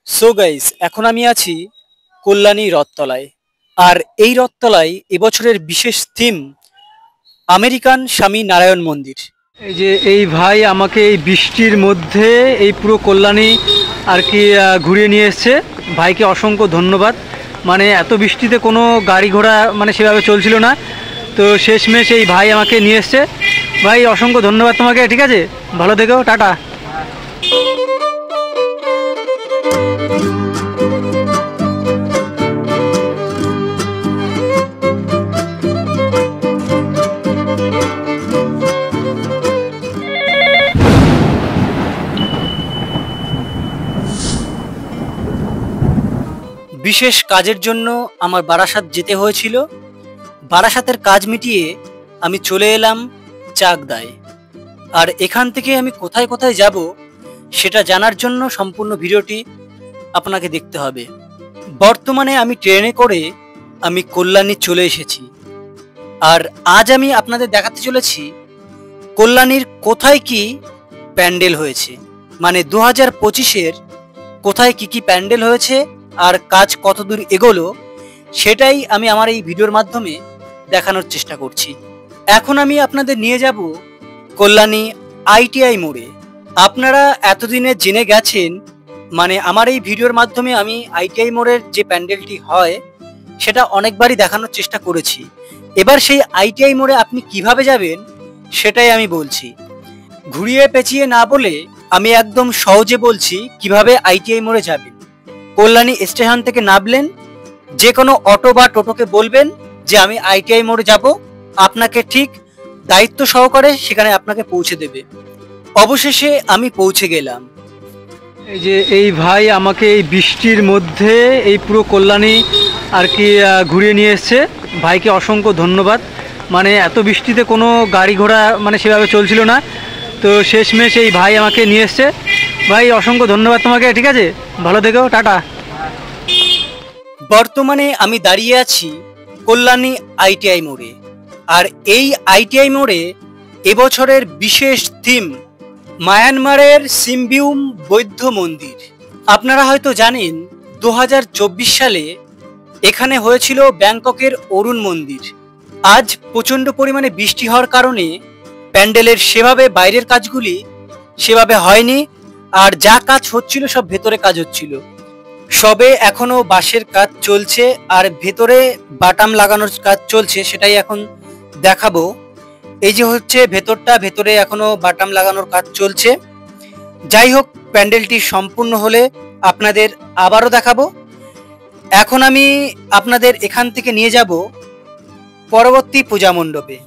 So guys, এখন আমি আছি কল্যাণী রথতলায়। আর এই রথতলায় এবছরের বিশেষ থিম আমেরিকান স্বামী নারায়ণ মন্দির। এই যে এই ভাই আমাকে এই বৃষ্টির মধ্যে এই পুরো কল্যাণী আর কি ঘুরিয়ে নিয়ে এসছে। ভাইকে অসংখ্য ধন্যবাদ। মানে এত বৃষ্টিতে কোনো গাড়ি ঘোড়া মানে সেভাবে চলছিল না, তো শেষমেশ এই ভাই আমাকে নিয়ে এসছে। ভাই অসংখ্য ধন্যবাদ তোমাকে, ঠিক আছে? ভালো থেকো, টাটা। বিশেষ কাজের জন্য আমার বারাসাত যেতে হয়েছিল। বারাসাতের কাজ মিটিয়ে আমি চলে এলাম চাকদায়। আর এখান থেকে আমি কোথায় কোথায় যাব সেটা জানার জন্য সম্পূর্ণ ভিডিওটি আপনাকে দেখতে হবে। বর্তমানে আমি ট্রেনে করে আমি কল্যাণী চলে এসেছি। আর আজ আমি আপনাদের দেখাতে চলেছি কল্যাণীর কোথায় কি প্যান্ডেল হয়েছে, মানে 2025-এর কোথায় কি কি প্যান্ডেল হয়েছে আর কাজ কতদূর এগোলো সেটাই আমি আমার এই ভিডিওর মাধ্যমে দেখানোর চেষ্টা করছি। এখন আমি আপনাদের নিয়ে যাব কল্যাণী আইটিআই মোড়ে। আপনারা এতদিনে জেনে গেছেন, মানে আমার এই ভিডিওর মাধ্যমে আমি আইটিআই মোড়ের যে প্যান্ডেলটি হয় সেটা অনেকবারই দেখানোর চেষ্টা করেছি। এবার সেই আইটিআই মোড়ে আপনি কিভাবে যাবেন সেটাই আমি বলছি। ঘুরিয়ে পেঁচিয়ে না বলে আমি একদম সহজে বলছি কিভাবে আইটিআই মোড়ে যাবেন। কল্যাণী স্টেশন থেকে নামলেন, যে কোনো অটো বা টোটোকে বলবেন যে আমি আইটিআই মোড়ে যাব, আপনাকে ঠিক দায়িত্ব সহকারে সেখানে আপনাকে পৌঁছে দেবে। অবশেষে আমি পৌঁছে গেলাম। এই যে এই ভাই আমাকে এই বৃষ্টির মধ্যে এই পুরো কল্যাণী আর কি ঘুরিয়ে নিয়ে এসছে। ভাইকে অসংখ্য ধন্যবাদ। মানে এত বৃষ্টিতে কোনো গাড়ি ঘোড়া মানে সেভাবে চলছিল না, তো শেষমেশ এই ভাই আমাকে নিয়ে এসছে। ভাই অসংখ্য ধন্যবাদ তোমাকে, ঠিক আছে? ভালো থেকো, টাটা। বর্তমানে আমি দাঁড়িয়ে আছি কল্যাণী আইটিআই মোড়ে। আর এই আইটিআই মোড়ে এবছরের বিশেষ থিম মায়ানমারের সিম্বিউম বৌদ্ধ মন্দির। আপনারা হয়তো জানেন 2024 সালে এখানে হয়েছিল ব্যাংককের অরুণ মন্দির। আজ প্রচণ্ড পরিমাণে বৃষ্টি হওয়ার কারণে প্যান্ডেলের সেভাবে বাইরের কাজগুলি সেভাবে হয়নি, আর যা কাজ হচ্ছিল সব ভেতরে কাজ হচ্ছিল। সবে এখনো বাঁশের কাজ চলছে আর ভেতরে বাটাম লাগানোর কাজ চলছে, সেটাই এখন দেখাবো। এই যে হচ্ছে ভেতরটা, ভেতরে এখনো বাটাম লাগানোর কাজ চলছে। যাই হোক, প্যান্ডেলটি সম্পূর্ণ হলে আপনাদের আবারও দেখাবো। এখন আমি আপনাদের এখান থেকে নিয়ে যাব পরবর্তী পূজা মণ্ডপে।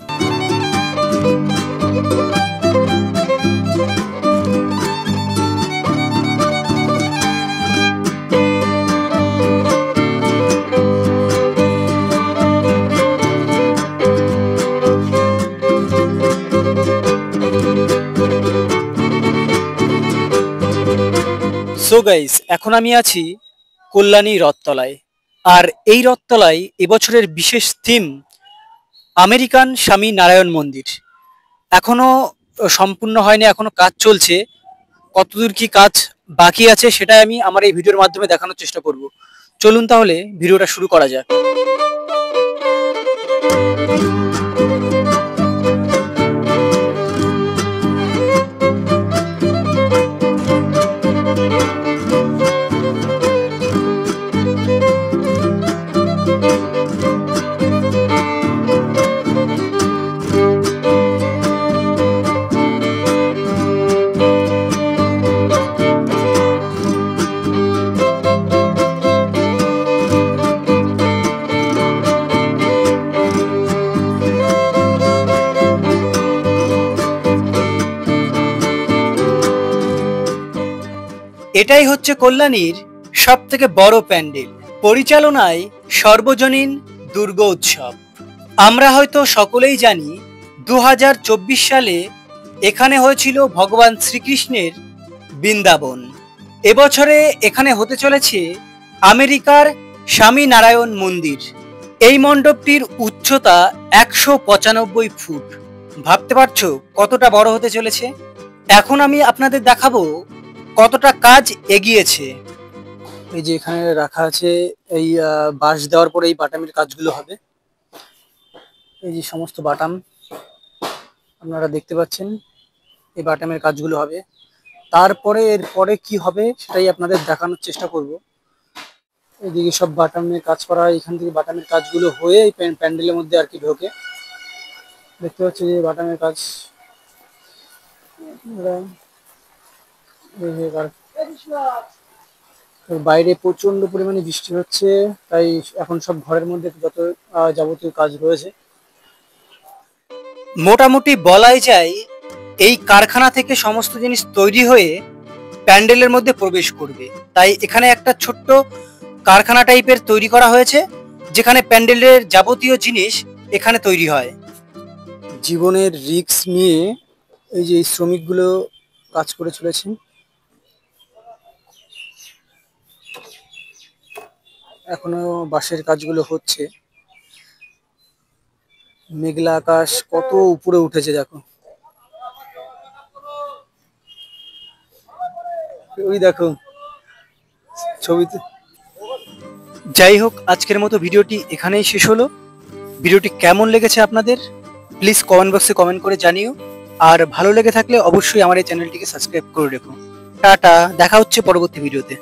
সো গাইস, এখন আমি আছি কল্যাণী রথতলায়। আর এই রথতলায় এবছরের বিশেষ থিম আমেরিকান স্বামী নারায়ণ মন্দির। এখনো সম্পূর্ণ হয়নি, এখনো কাজ চলছে। কতদূর কি কাজ বাকি আছে সেটাই আমি আমার এই ভিডিওর মাধ্যমে দেখানোর চেষ্টা করব। চলুন তাহলে ভিডিওটা শুরু করা যাক। এটাই হচ্ছে কল্যাণীর সব থেকে বড় প্যান্ডেল, পরিচালনায় সর্বজনীন দুর্গা উৎসব। আমরা হয়তো সকলেই জানি 2024 সালে এখানে হয়েছিল ভগবান শ্রীকৃষ্ণের বৃন্দাবন। এবছরে এখানে হতে চলেছে আমেরিকার স্বামী নারায়ণ মন্দির। এই মণ্ডপটির উচ্চতা 195 ফুট। ভাবতে পারছো কতটা বড় হতে চলেছে? এখন আমি আপনাদের দেখাবো কতটা কাজ এগিয়েছে। এই যে এখানে রাখা আছে, এই বাঁশ দেওয়ার পরে এই বাটামের কাজগুলো হবে। এই যে সমস্ত বাটাম আপনারা দেখতে পাচ্ছেন, এই বাটামের কাজগুলো হবে। তারপরে এরপরে কি হবে সেটাই আপনাদের দেখানোর চেষ্টা করব। এইদিকে সব বাটামের কাজ করা, এখান থেকে বাটামের কাজগুলো হয়ে এই প্যান্ডেলের মধ্যে আর কি ঢোকে। দেখতে পাচ্ছি যে বাটামের কাজ বাইরে প্রচন্ড পরিমাণে বৃষ্টি হচ্ছে, তাই এখন সব ঘরের মধ্যে যত যাবতীয় কাজ রয়েছে। মোটামুটি বলাই যায় এই কারখানা থেকে সমস্ত জিনিস তৈরি হয়ে প্যান্ডেলের মধ্যে প্রবেশ করবে। তাই এখানে একটা ছোট্ট কারখানা টাইপের তৈরি করা হয়েছে, যেখানে প্যান্ডেলের যাবতীয় জিনিস এখানে তৈরি হয়। জীবনের রিস্ক নিয়ে এই যে শ্রমিকগুলো কাজ করে চলেছেন। এখনো বাঁশের কাজগুলো হচ্ছে। মেঘলা আকাশ কত উপরে উঠেছে দেখো, ওই দেখো ছবিতে। যাই হোক, আজকের মতো ভিডিওটি এখানেই শেষ হলো। ভিডিওটি কেমন লেগেছে আপনাদের প্লিজ কমেন্ট বক্সে কমেন্ট করে জানিও। আর ভালো লেগে থাকলে অবশ্যই আমার এই চ্যানেলটিকে সাবস্ক্রাইব করে রেখো। টাটা, দেখা হচ্ছে পরবর্তী ভিডিওতে।